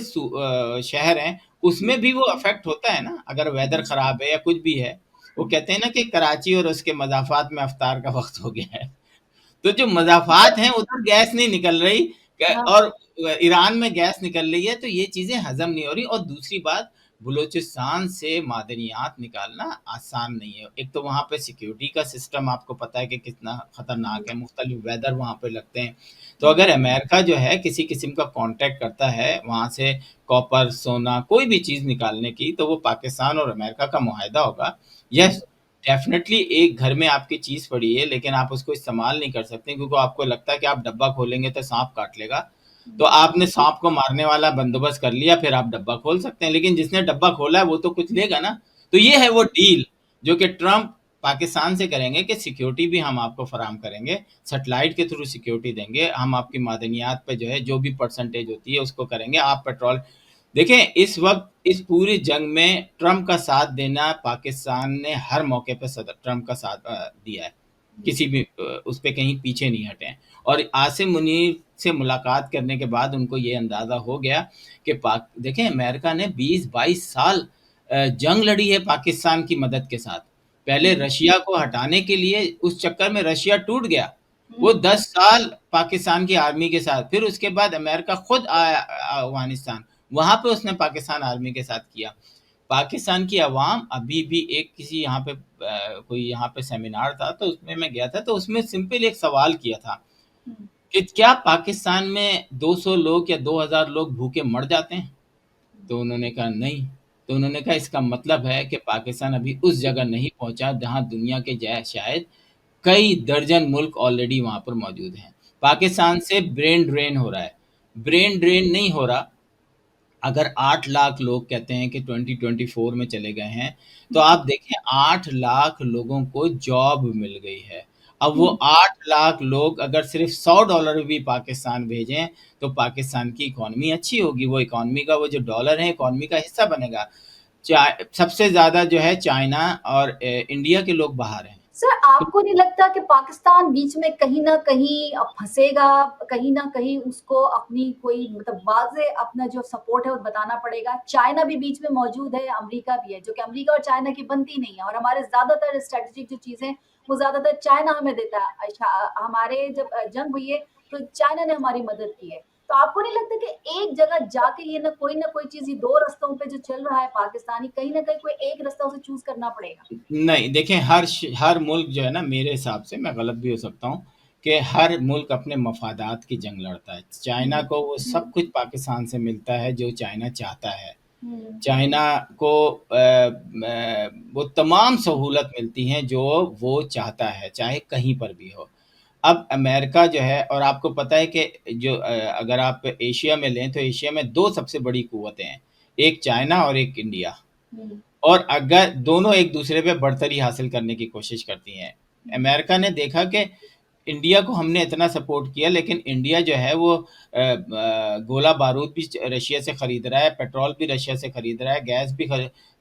शहर हैं, उसमें हुँ, भी वो अफ़ेक्ट होता है ना, अगर वेदर हुँ, ख़राब है या कुछ भी है। वो हुँ। कहते हैं ना कि कराची और उसके मज़ाफ़ात में अफ़्तार का वक़्त हो गया है। तो जो मज़ाफ़ात हैं उधर गैस नहीं निकल रही हाँ, और ईरान में गैस निकल रही है, तो ये चीज़ें हज़म नहीं हो रही। और दूसरी बात, बलूचिस्तान से मादनियात निकालना आसान नहीं है। एक तो वहाँ पे सिक्योरिटी का सिस्टम आपको पता है कि कितना हुँ, ख़तरनाक है, मुख्तलिफ़ वेदर वहाँ पे लगते हैं। तो हुँ, अगर अमेरिका जो है किसी किस्म का कॉन्टैक्ट करता है वहाँ से कॉपर, सोना, कोई भी चीज़ निकालने की, तो वो पाकिस्तान और अमेरिका का मुआहदा होगा। हुँ, यस, डेफ़िनेटली एक घर में आपकी चीज़ पड़ी है, लेकिन आप उसको इस्तेमाल नहीं कर सकते क्योंकि आपको लगता है कि आप डब्बा खोलेंगे तो साँप काट लेगा। तो हुँ, आपने साँप को मारने वाला बंदोबस्त कर लिया, फिर आप डब्बा खोल सकते हैं, लेकिन जिसने डब्बा खोला है वो तो कुछ लेगा ना। तो ये है वो डील जो कि ट्रम्प पाकिस्तान से करेंगे कि सिक्योरिटी भी हम आपको फराहम करेंगे, सैटेलाइट के थ्रू सिक्योरिटी देंगे, हम आपकी मादनियात पे जो है जो भी परसेंटेज होती है उसको करेंगे, आप पेट्रोल देखें। इस वक़्त इस पूरी जंग में ट्रम्प का साथ देना पाकिस्तान ने हर मौके पे सदर ट्रम्प का साथ दिया है। किसी भी उस पे कहीं पीछे नहीं हटे हैं। और आसिम मुनीर से मुलाकात करने के बाद उनको ये अंदाज़ा हो गया कि पाक देखें अमेरिका ने 20-22 साल जंग लड़ी है पाकिस्तान की मदद के साथ। पहले हुँ, रशिया को हटाने के लिए उस चक्कर में रशिया टूट गया। वो हुँ, 10 साल पाकिस्तान की आर्मी के साथ, फिर उसके बाद अमेरिका खुद आया अफ़गानिस्तान, वहाँ पे उसने पाकिस्तान आर्मी के साथ किया। पाकिस्तान की अवाम अभी भी एक किसी यहाँ पे कोई यहाँ पे सेमिनार था तो उसमें मैं गया था, तो उसमें सिंपल एक सवाल किया था हुँ, कि क्या पाकिस्तान में 200 लोग या 2000 लोग भूखे मर जाते हैं? तो उन्होंने कहा नहीं। तो उन्होंने कहा इसका मतलब है कि पाकिस्तान अभी उस जगह नहीं पहुँचा जहाँ दुनिया के शायद कई दर्जन मुल्क ऑलरेडी वहाँ पर मौजूद हैं। पाकिस्तान से ब्रेन ड्रेन हो रहा है। ब्रेन ड्रेन नहीं हो रहा, अगर 8 लाख लोग कहते हैं कि 2024 में चले गए हैं, तो हुँ, आप देखें 8 लाख लोगों को जॉब मिल गई है। अब वो 8 लाख लोग अगर सिर्फ $100 भी पाकिस्तान भेजें तो पाकिस्तान की इकॉनमी अच्छी होगी, वो इकॉनमी का वो जो डॉलर है इकॉनमी का हिस्सा बनेगा। सबसे ज़्यादा जो है चाइना और इंडिया के लोग बाहर हैं। सर, आपको नहीं लगता कि पाकिस्तान बीच में कहीं न कहीं फँसेगा, कहीं न कहीं उसको अपनी कोई मतलब वाज़ेह अपना जो सपोर्ट है वो बताना पड़ेगा? चाइना भी बीच में मौजूद है, अमेरिका भी है, जो कि अमेरिका और चाइना की बनती नहीं है और हमारे ज़्यादातर स्ट्रैटेजिक जो चीज़ें वो ज़्यादातर चाइना हमें देता है। अच्छा, हमारे जब जंग हुई है तो चाइना ने हमारी मदद की है। तो आपको नहीं लगता कि एक जगह जाके ये ना कोई चीज़, ये 2 रास्तों पे जो चल रहा है पाकिस्तानी, कहीं न कहीं कोई एक रास्ता उसे चूज़ करना पड़ेगा? नहीं, देखें हर मुल्क जो है ना, मेरे हिसाब से, मैं गलत भी हो सकता हूँ, कि हर मुल्क अपने मफादात की जंग लड़ता है। चाइना हुँ, को वो सब कुछ पाकिस्तान से मिलता है जो चाइना चाहता है। हुँ, चाइना को वो तमाम सहूलत मिलती हैं जो वो चाहता है, चाहे कहीं पर भी हो। अब अमेरिका जो है, और आपको पता है कि जो अगर आप एशिया में लें तो एशिया में 2 सबसे बड़ी कुव्वतें हैं, एक चाइना और एक इंडिया। हुँ, और अगर दोनों एक दूसरे पे बढ़तरी हासिल करने की कोशिश करती हैं। हुँ, अमेरिका ने देखा कि इंडिया को हमने इतना सपोर्ट किया, लेकिन इंडिया जो है वो गोला बारूद भी रशिया से खरीद रहा है, पेट्रोल भी रशिया से खरीद रहा है, गैस भी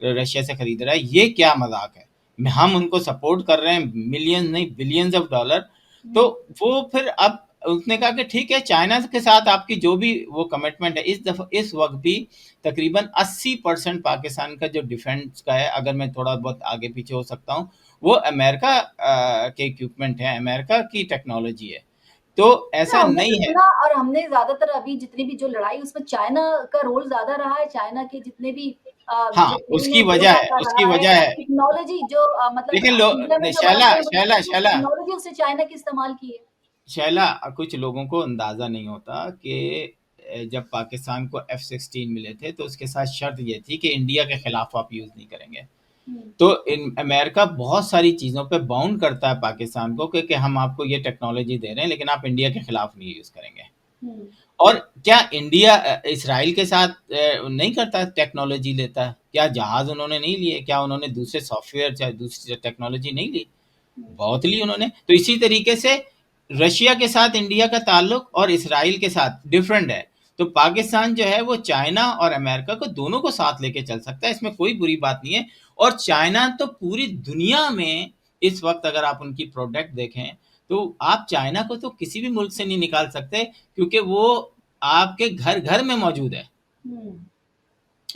रशिया से खरीद रहा है। ये क्या मजाक है? हम उनको सपोर्ट कर रहे हैं, मिलियन नहीं बिलियंस ऑफ डॉलर। तो हुँ। वो फिर अब उसने कहा कि ठीक है, चाइना के साथ आपकी जो भी वो कमिटमेंट है, इस वक्त भी तकरीबन 80% पाकिस्तान का जो डिफेंस का है, अगर मैं थोड़ा बहुत आगे पीछे हो सकता हूँ, वो अमेरिका के इक्विपमेंट है, अमेरिका की टेक्नोलॉजी है। तो हाँ, ऐसा हमने तो नहीं है। सुना और हमने ज़्यादातर अभी जितनी भी जो लड़ाई उसमें चाइना का रोल ज़्यादा रहा है, चाइना के जितने भी हाँ, जो उसकी नई-नई वजह है, गोलाबार उसकी रहा है वजह या है। टेक्नोलॉजी जो मतलब लेकिन इंडिया में जो शैला बनते हैं वो शैला शैला टेक्नोलॉजी उससे चाइना की इस्तेमाल की है। शैला, कुछ लोगों को अंदाज़ा नहीं होता कि जब पाकिस्तान को F-16 मिले थे तो उसके साथ शर्त ये थी कि इंडिया के खिलाफ आप यूज़ नहीं करेंगे। हुँ, तो इन अमेरिका बहुत सारी चीज़ों पे बाउंड करता है पाकिस्तान को कि हम आपको ये टेक्नोलॉजी दे रहे हैं, लेकिन आप इंडिया के खिलाफ नहीं यूज़ करेंगे। हुँ, और क्या इंडिया इसराइल के साथ नहीं करता, टेक्नोलॉजी लेता है? क्या जहाज़ उन्होंने नहीं लिए? क्या उन्होंने दूसरे सॉफ्टवेयर चाहे दूसरी टेक्नोलॉजी नहीं ली? हुँ। बहुत ली उन्होंने। तो इसी तरीके से रशिया के साथ इंडिया का ताल्लुक और इसराइल के साथ डिफरेंट है। तो पाकिस्तान जो है वो चाइना और अमेरिका को दोनों को साथ लेके चल सकता है, इसमें कोई बुरी बात नहीं है। और चाइना तो पूरी दुनिया में इस वक्त अगर आप उनकी प्रोडक्ट देखें तो आप चाइना को तो किसी भी मुल्क से नहीं निकाल सकते, क्योंकि वो आपके घर घर में मौजूद है हुँ,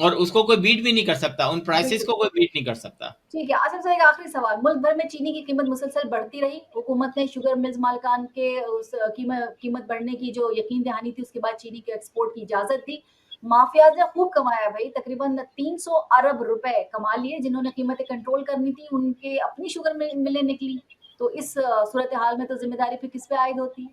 और उसको कोई बीट भी नहीं कर सकता, उन प्राइसेस बिल्कुल। को कोई बीट नहीं कर सकता। ठीक है, अच्छा सर एक आखिरी सवाल, मुल्क भर में चीनी की कीमत मुसलसल बढ़ती रही, हुकूमत ने शुगर मिल्स मालिकान के उस कीमत बढ़ने की जो यकीन दहानी थी, उसके बाद चीनी के एक्सपोर्ट की इजाज़त दी। माफियाज़ ने खूब कमाया भई, तकरीबन 300 अरब रुपए कमा लिए, जिन्होंने कीमतें कंट्रोल करनी थी, उनके अपनी शुगर मिलें निकली। तो इस सूरत हाल में तो ज़िम्मेदारी फिर किस पे आयद होती है?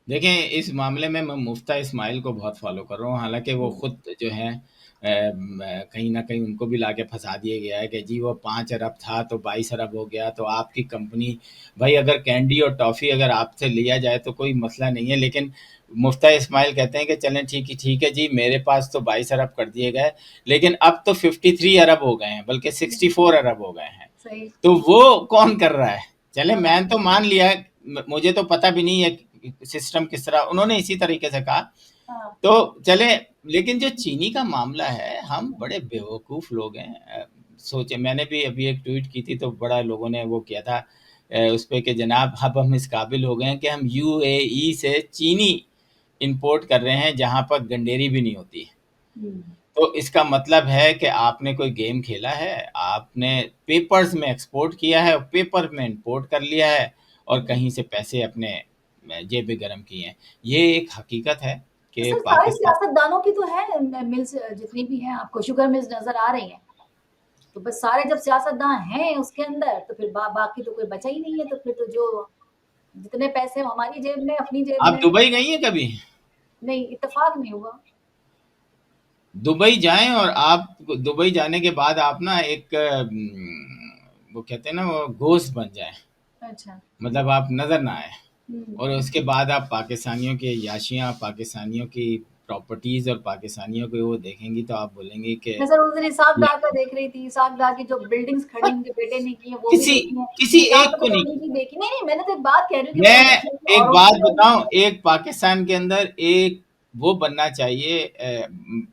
देखें, इस मामले में मैं मुफ्ता इस्माइल को बहुत फॉलो कर रहा हूँ, हालांकि वो हुँ, खुद जो है कहीं ना कहीं उनको भी लाके फंसा दिया गया है कि जी वो 5 अरब था तो 22 अरब हो गया, तो आपकी कंपनी, भाई अगर कैंडी और टॉफ़ी अगर आपसे लिया जाए तो कोई मसला नहीं है, लेकिन मुफ्ता इस्माइल कहते हैं कि चलें ठीक है जी, मेरे पास तो 22 अरब कर दिए गए, लेकिन अब तो 53 अरब हो गए हैं, बल्कि हुँ, 64 अरब हो गए हैं। सही। तो वो कौन कर रहा है? चले, हाँ, मैं तो मान लिया, मुझे तो पता भी नहीं है सिस्टम किस तरह, उन्होंने इसी तरीके से कहा। हाँ, तो चले, लेकिन जो चीनी का मामला है, हम बड़े बेवकूफ़ लोग हैं। सोचे, मैंने भी अभी एक ट्वीट की थी तो बड़ा लोगों ने वो किया था उस पे कि जनाब अब हम इस काबिल हो गए हैं कि हम यूएई से चीनी इंपोर्ट कर रहे हैं जहाँ पर गंडेरी भी नहीं होती। हुँ, तो इसका मतलब है कि आपने कोई गेम खेला है, आपने पेपर्स में एक्सपोर्ट किया है, पेपर में इंपोर्ट कर लिया है और हुँ। कहीं से पैसे अपने जेबें गरम की हैं। ये एक हकीकत है तो कि सर सारे पाकिस्तान। सियासतदानों की तो है मिल्स जितनी भी हैं आपको शुगर मिल्स नज़र आ रही हैं। तो बस सारे जब सियासतदान हैं उसके अंदर तो फिर बाकी तो कोई बचा ही नहीं है, तो फिर तो जो जितने पैसे हमारी जेब में, अपनी जेब आप में। दुबई गई हैं कभी? नहीं, इत्तेफ़ाक नहीं हुआ। दुबई जाएँ और आप दुबई जाने के बाद आप ना एक वो कहते हैं ना, वो घोस्ट बन जाएँ। अच्छा। मतलब आप नज़र ना आएँ। हुँ, और उसके बाद आप पाकिस्तानियों की अय्याशियाँ, पाकिस्तानियों की प्रॉपर्टीज और पाकिस्तानियों को वो देखेंगी तो आप बोलेंगे कि मैं सर उस दिन इसाक डार का देख रही थी, इसाक डार की जो बिल्डिंग्स खड़ी उनके बेटे ने की है वो भी किसी देखी है, किसी इसाक एक को पता नहीं। उन्हीं की देखी नहीं, मैंने तो एक बात कह रही हूँ कि मैं एक औरों बात की बताऊं, एक पाकिस्तान के अंदर एक वो बनना चाहिए,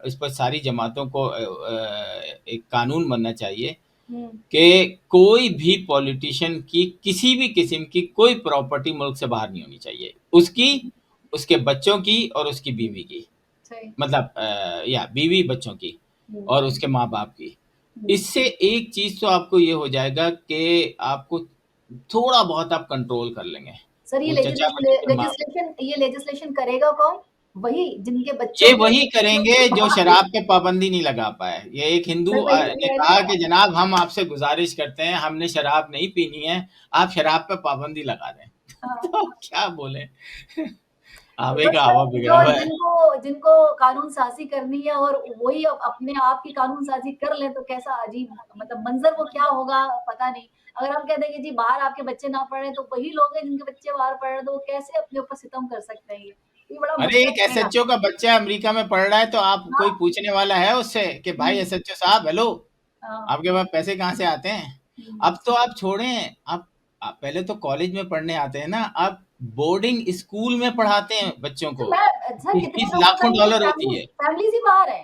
इस पर सारी जमातों को एक कानून बनना चाहिए कि कोई भी पॉलिटिशियन की किसी भी किस्म की कोई प्रॉपर्टी मुल्क से बाहर नहीं होनी चाहिए, उसकी, उसके बच्चों की और उसकी बीवी की, सही। मतलब या बीवी बच्चों की और उसके माँ बाप की। इससे एक चीज तो आपको ये हो जाएगा कि आपको थोड़ा बहुत आप कंट्रोल कर लेंगे। सर ये वो चचा लेजिस्लेशन करेगा कौन? वही जिनके बच्चों ये के वही करेंगे जो शराब पे पाबंदी नहीं लगा पाए। ये एक हिंदू सर वही ने कह कहा रही कि जनाब हम आपसे गुजारिश करते हैं, हमने शराब नहीं पीनी है, आप शराब पे पाबंदी लगा दें। हूँ। तो क्या बोले आवे तो का सर हवा बिगड़ा हुआ है। जिनको जिनको कानून साजी करनी है और वही अपने आप की कानून साजी कर लें तो कैसा अजीब मतलब मंजर वो क्या होगा पता नहीं। अगर हम कह दें कि जी बाहर आपके बच्चे ना पढ़े तो वही लोग हैं जिनके बच्चे बाहर पढ़ रहे हैं तो वो कैसे अपने ऊपर सितम कर सकते हैं ये बड़ा अरे मसला एक है। एसएचओ का बच्चा अमेरिका में पढ़ रहा है तो आप कोई हाँ, पूछने वाला है उससे कि भाई हम्म, एसएचओ साहब हेलो, हाँ, आपके पास पैसे कहाँ से आते हैं? अब तो आप छोड़ें, आप पहले तो कॉलेज में पढ़ने आते हैं ना, आप बोर्डिंग स्कूल में पढ़ाते हैं बच्चों तो को, मैं सर फीस कितने फीस लोगों का लाखों ये डॉलर होती फैमिलीज है। फैमिलीज ही बाहर है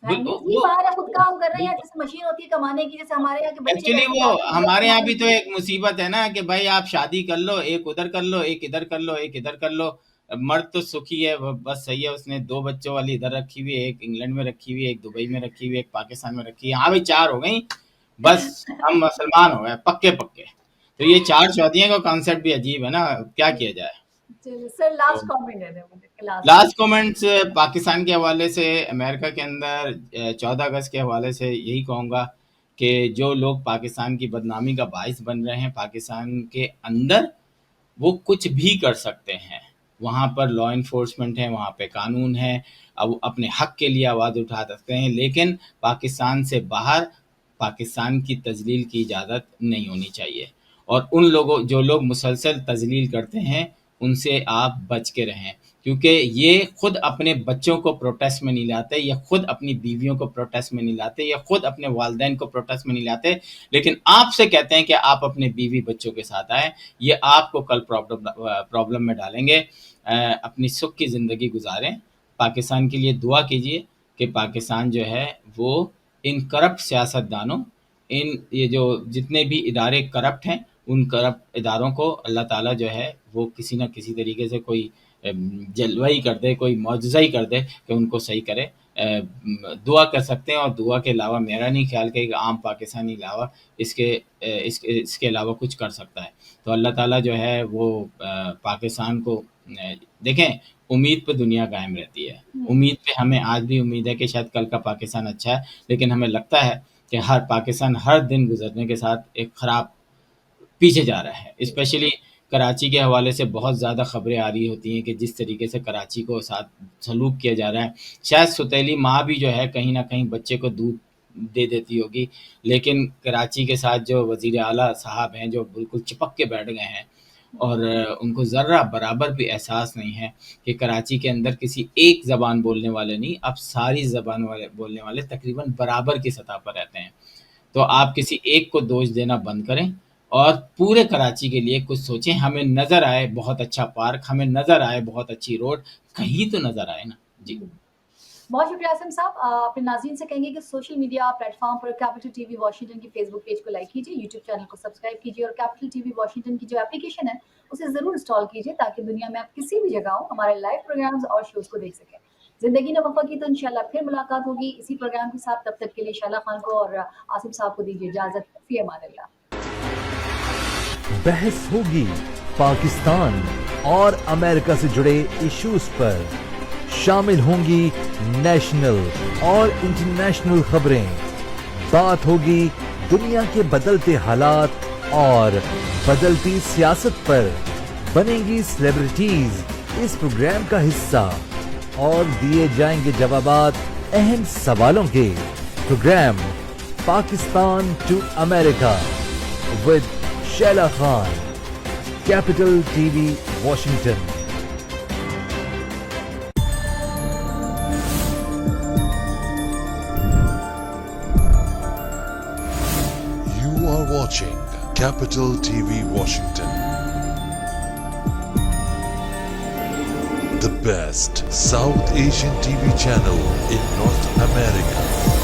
बिल्कुल फैमिलीज ही वो बाहर है खुद काम कर रहे हैं बिल्कुल जैसे मशीन होती है कमाने की जैसे हमारे यहाँ के बच्चे एक्चुअली ऐसे वो जाते हैं हमारे यहाँ कमाने भी तो की। एक मुसीबत है ना कि भाई आप शादी कर लो, एक उधर कर लो, एक इधर कर लो, एक इधर कर लो। मर्द तो सुखी है, बस सही है, उसने 2 बच्चों वाली इधर रखी हुई है, एक इंग्लैंड में रखी हुई है, एक दुबई में रखी हुई है, एक पाकिस्तान में रखी है। हाँ भाई 4 हो गई, बस हम मुसलमान हो गए पक्के-पक्के। तो ये 4 शादियों का कॉन्सेप्ट भी अजीब है ना, क्या किया जाए? चलिए सर तो लास्ट कमेंट है मुझे लास्ट लास्ट कमेंट्स पाकिस्तान के हवाले से, अमेरिका के अंदर 14 अगस्त के हवाले से यही कहूँगा कि जो लोग पाकिस्तान की बदनामी का बाइस बन रहे हैं पाकिस्तान के अंदर, वो कुछ भी कर सकते हैं। वहाँ पर लॉ इन्फोर्समेंट है, वहाँ पे कानून है, अब अपने हक के लिए आवाज़ उठा सकते हैं, लेकिन पाकिस्तान से बाहर पाकिस्तान की तजलील की इजाज़त नहीं होनी चाहिए। और उन लोगों जो लोग मुसलसल तजलील करते हैं उनसे आप बच के रहें, क्योंकि ये खुद अपने बच्चों को प्रोटेस्ट में नहीं लाते, ये खुद अपनी बीवियों को प्रोटेस्ट में नहीं लाते, ये खुद अपने वालदैन को प्रोटेस्ट में नहीं लाते, लेकिन आपसे कहते हैं कि आप अपने बीवी बच्चों के साथ आएँ। ये आपको कल प्रॉब्लम में डालेंगे। अपनी सुख की ज़िंदगी गुजारें, पाकिस्तान के लिए दुआ कीजिए कि पाकिस्तान जो है वो इन करप्ट सियासतदानों, इन ये जो जितने भी इदारे करप्ट हैं, उन करप्ट इदारों को अल्लाह ताला जो है वो किसी न किसी तरीके से कोई जलवा ही कर दे, कोई मौजज़ा ही कर दे कि उनको सही करे। दुआ कर सकते हैं, और दुआ के अलावा मेरा नहीं ख्याल कि एक आम पाकिस्तानी अलावा इसके अलावा कुछ कर सकता है। तो अल्लाह ताला जो है वो पाकिस्तान को देखें, उम्मीद पे दुनिया कायम रहती है। उम्मीद पे हमें आज भी उम्मीद है कि शायद कल का पाकिस्तान अच्छा है, लेकिन हमें लगता है कि पाकिस्तान हर दिन गुजरने के साथ एक ख़राब पीछे जा रहा है। स्पेशली कराची के हवाले से बहुत ज़्यादा ख़बरें आ रही होती हैं कि जिस तरीके से कराची को साथ सलूक किया जा रहा है। शायद सौतेली माँ भी जो है कहीं न कहीं बच्चे को दूध दे देती होगी, लेकिन कराची के साथ जो वज़ीर आला साहब हैं जो बिल्कुल चिपक के बैठ गए हैं, और उनको ज़र्रा बराबर भी एहसास नहीं है कि कराची के अंदर किसी एक ज़बान बोलने वाले नहीं, अब सारी ज़बान वाले बोलने वाले तकरीबन बराबर की सतह पर रहते हैं। तो आप किसी एक को दोष देना बंद करें और पूरे कराची के लिए कुछ सोचें। हमें नज़र आए बहुत अच्छा पार्क, हमें नज़र आए बहुत अच्छी रोड, कहीं तो नज़र आए ना। जी बहुत शुक्रिया आसिम साहब। अपने नाज़रीन से कहेंगे कि सोशल मीडिया प्लेटफॉर्म पर कैपिटल टीवी वॉशिंगटन की फेसबुक पेज को लाइक कीजिए, यूट्यूब चैनल को सब्सक्राइब कीजिए और कैपिटल टीवी वॉशिंगटन की जो एप्लीकेशन है उसे ज़रूर इंस्टॉल कीजिए ताकि दुनिया में आप किसी भी जगह हो हमारे लाइव प्रोग्राम्स और शोज़ को देख सकें। ज़िंदगी ने वफ़ा की तो इंशाल्लाह फिर मुलाकात होगी इसी प्रोग्राम के साथ। तब तक के लिए शैला खान को और आसिम साहब को दीजिए इजाज़त। फ़ी अमानिल्लाह। बहस होगी पाकिस्तान और अमेरिका से जुड़े इश्यूज पर, शामिल होंगी नेशनल और इंटरनेशनल खबरें, बात होगी दुनिया के बदलते हालात और बदलती सियासत पर, बनेंगी सेलिब्रिटीज इस प्रोग्राम का हिस्सा और दिए जाएंगे जवाबात अहम सवालों के। Program Pakistan to America with Shaila Khan, capital TV Washington. watching Capital TV Washington. The best South Asian TV channel in North America.